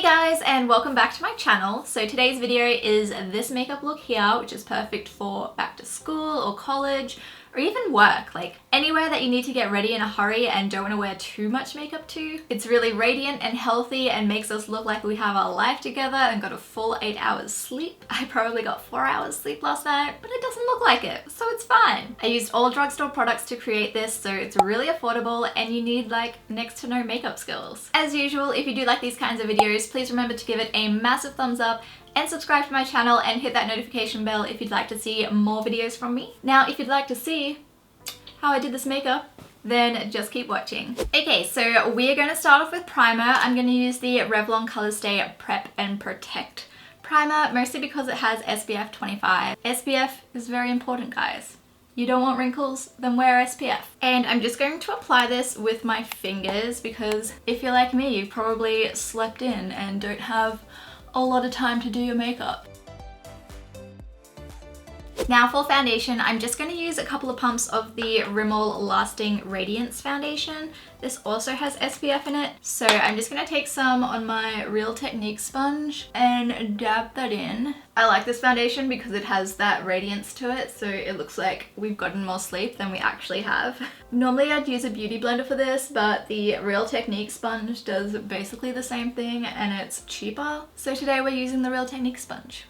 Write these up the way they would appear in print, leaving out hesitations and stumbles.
Hey guys, and welcome back to my channel. So today's video is this makeup look here, which is perfect for back to school or college or even work, like anywhere that you need to get ready in a hurry and don't want to wear too much makeup to. It's really radiant and healthy and makes us look like we have our life together and got a full 8 hours sleep. I probably got 4 hours sleep last night, but it doesn't look like it, so it's fine. I used all drugstore products to create this, so it's really affordable and you need like next to no makeup skills. As usual, if you do like these kinds of videos, please remember to give it a massive thumbs up and subscribe to my channel and hit that notification bell if you'd like to see more videos from me. Now, if you'd like to see how I did this makeup, then just keep watching. Okay, so we are going to start off with primer. I'm going to use the Revlon Colorstay Prep and Protect primer, mostly because it has SPF 25. SPF is very important, guys. You don't want wrinkles, then wear SPF. And I'm just going to apply this with my fingers because if you're like me, you've probably slept in and don't have a lot of time to do your makeup. Now for foundation, I'm just going to use a couple of pumps of the Rimmel Lasting Radiance foundation. This also has SPF in it, so I'm just going to take some on my Real Technique sponge and dab that in. I like this foundation because it has that radiance to it, so it looks like we've gotten more sleep than we actually have. Normally I'd use a beauty blender for this, but the Real Technique sponge does basically the same thing and it's cheaper. So today we're using the Real Technique sponge.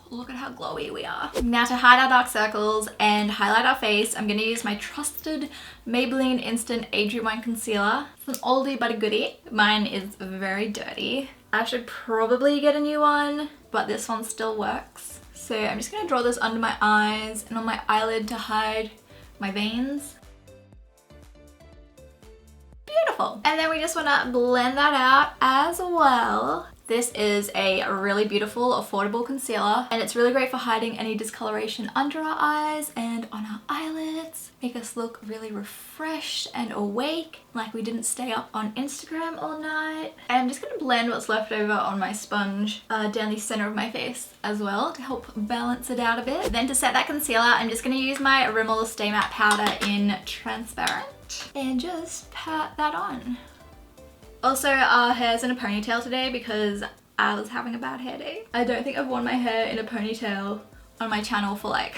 Look at how glowy we are. Now to hide our dark circles and highlight our face, I'm going to use my trusted Maybelline Instant Age Rewind Concealer. It's an oldie but a goodie. Mine is very dirty. I should probably get a new one, but this one still works. So I'm just going to draw this under my eyes and on my eyelid to hide my veins. Beautiful. And then we just want to blend that out as well. This is a really beautiful, affordable concealer and it's really great for hiding any discoloration under our eyes and on our eyelids. Make us look really refreshed and awake, like we didn't stay up on Instagram all night. And I'm just going to blend what's left over on my sponge down the center of my face as well to help balance it out a bit. Then to set that concealer, I'm just going to use my Rimmel Stay Matte Powder in Transparent and just pat that on. Also, our hair's in a ponytail today because I was having a bad hair day. I don't think I've worn my hair in a ponytail on my channel for like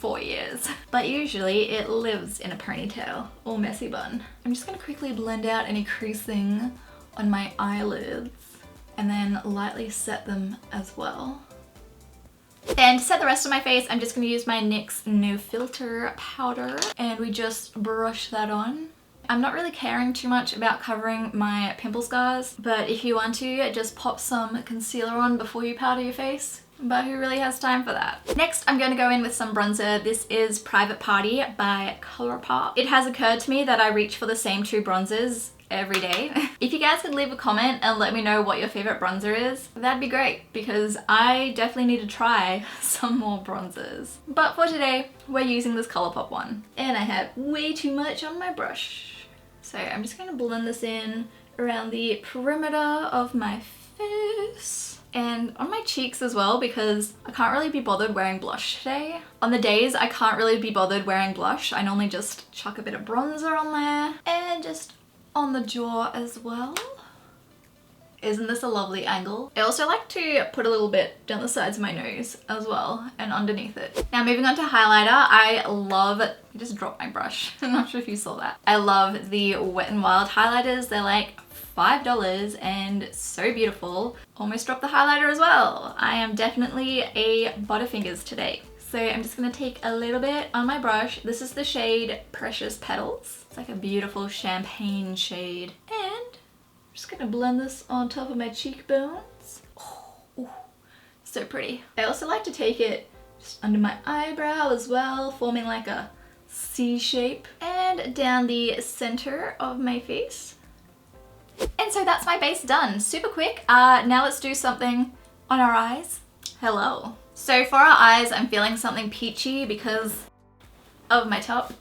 4 years. But usually it lives in a ponytail or messy bun. I'm just going to quickly blend out any creasing on my eyelids and then lightly set them as well. And to set the rest of my face, I'm just going to use my NYX No Filter powder and we just brush that on. I'm not really caring too much about covering my pimple scars, but if you want to, just pop some concealer on before you powder your face. But who really has time for that? Next, I'm going to go in with some bronzer. This is Private Party by Colourpop. It has occurred to me that I reach for the same 2 bronzers every day. If you guys could leave a comment and let me know what your favorite bronzer is, that'd be great because I definitely need to try some more bronzers. But for today, we're using this Colourpop one. And I have way too much on my brush. So I'm just going to blend this in around the perimeter of my face and on my cheeks as well because I can't really be bothered wearing blush today. On the days I can't really be bothered wearing blush, I normally just chuck a bit of bronzer on there and just on the jaw as well. Isn't this a lovely angle? I also like to put a little bit down the sides of my nose as well and underneath it. Now moving on to highlighter, I love, I just dropped my brush. I'm not sure if you saw that. I love the Wet n Wild highlighters. They're like $5 and so beautiful. Almost dropped the highlighter as well. I am definitely a Butterfingers today. So I'm just gonna take a little bit on my brush. This is the shade Precious Petals. It's like a beautiful champagne shade. And I'm just gonna blend this on top of my cheekbones. Oh, so pretty. I also like to take it just under my eyebrow as well, forming like a C shape and down the center of my face. And so that's my base done. Super quick. Now let's do something on our eyes. Hello. So for our eyes, I'm feeling something peachy because of my top.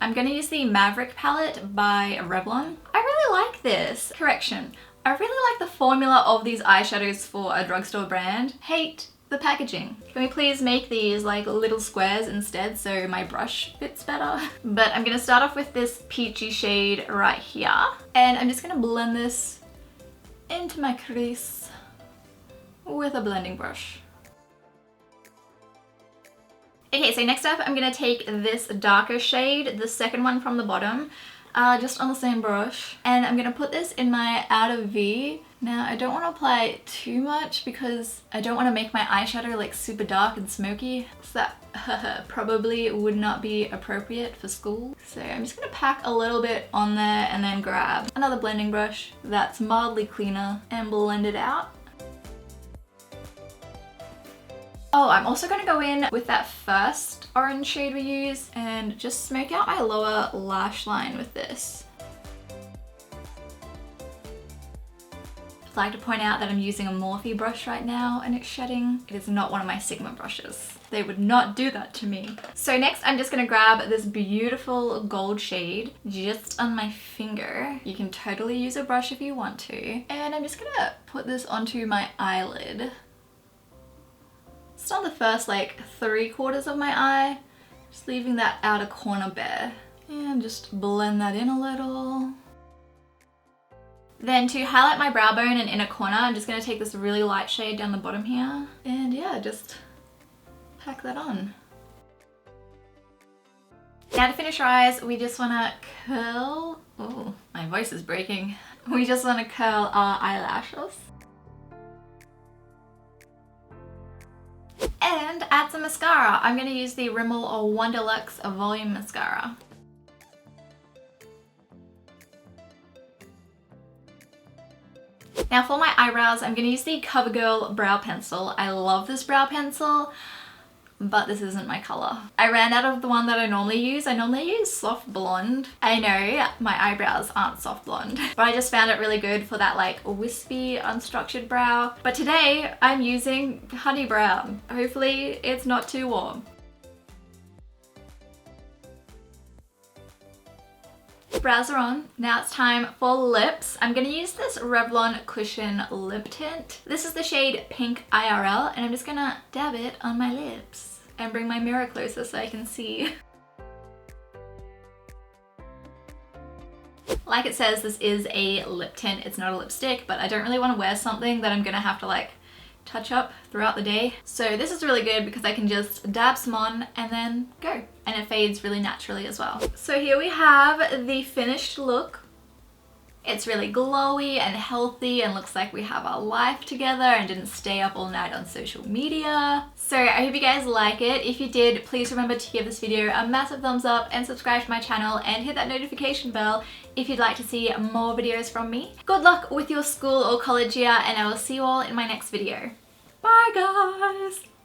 I'm gonna use the Maverick palette by Revlon. I really like this. Correction. I really like the formula of these eyeshadows for a drugstore brand. Hate the packaging. Can we please make these like little squares instead so my brush fits better? But I'm gonna start off with this peachy shade right here. And I'm just gonna blend this into my crease. with a blending brush. Okay, so next up I'm going to take this darker shade, the second one from the bottom, just on the same brush, and I'm going to put this in my outer V. Now I don't want to apply it too much because I don't want to make my eyeshadow like super dark and smoky, so that probably would not be appropriate for school. So I'm just going to pack a little bit on there and then grab another blending brush that's mildly cleaner and blend it out. Oh, I'm also going to go in with that first orange shade we used and just smoke out my lower lash line with this. I'd like to point out that I'm using a Morphe brush right now and it's shedding. It is not one of my Sigma brushes. They would not do that to me. So next I'm just going to grab this beautiful gold shade just on my finger. You can totally use a brush if you want to. And I'm just going to put this onto my eyelid. Just on the first like 3/4 of my eye, just leaving that outer corner bare. And just blend that in a little. Then to highlight my brow bone and inner corner, I'm just going to take this really light shade down the bottom here. And yeah, just pack that on. Now to finish our eyes, we just want to curl, oh, my voice is breaking. We just want to curl our eyelashes. And add some mascara. I'm going to use the Rimmel Wonderluxe Volume Mascara. Now for my eyebrows, I'm going to use the CoverGirl Brow Pencil. I love this brow pencil, but this isn't my color. I ran out of the one that I normally use. I normally use soft blonde. I know my eyebrows aren't soft blonde, but I just found it really good for that like wispy, unstructured brow. But today I'm using honey brown. Hopefully it's not too warm. Brows are on. Now it's time for lips. I'm going to use this Revlon Cushion Lip Tint. This is the shade Pink IRL, and I'm just going to dab it on my lips and bring my mirror closer so I can see. Like it says, this is a lip tint. It's not a lipstick, but I don't really want to wear something that I'm going to have to like touch up throughout the day. So this is really good because I can just dab some on and then go. And it fades really naturally as well. So here we have the finished look. It's really glowy and healthy and looks like we have our life together and didn't stay up all night on social media. So I hope you guys like it. If you did, please remember to give this video a massive thumbs up and subscribe to my channel and hit that notification bell if you'd like to see more videos from me. Good luck with your school or college year, and I will see you all in my next video. Bye guys!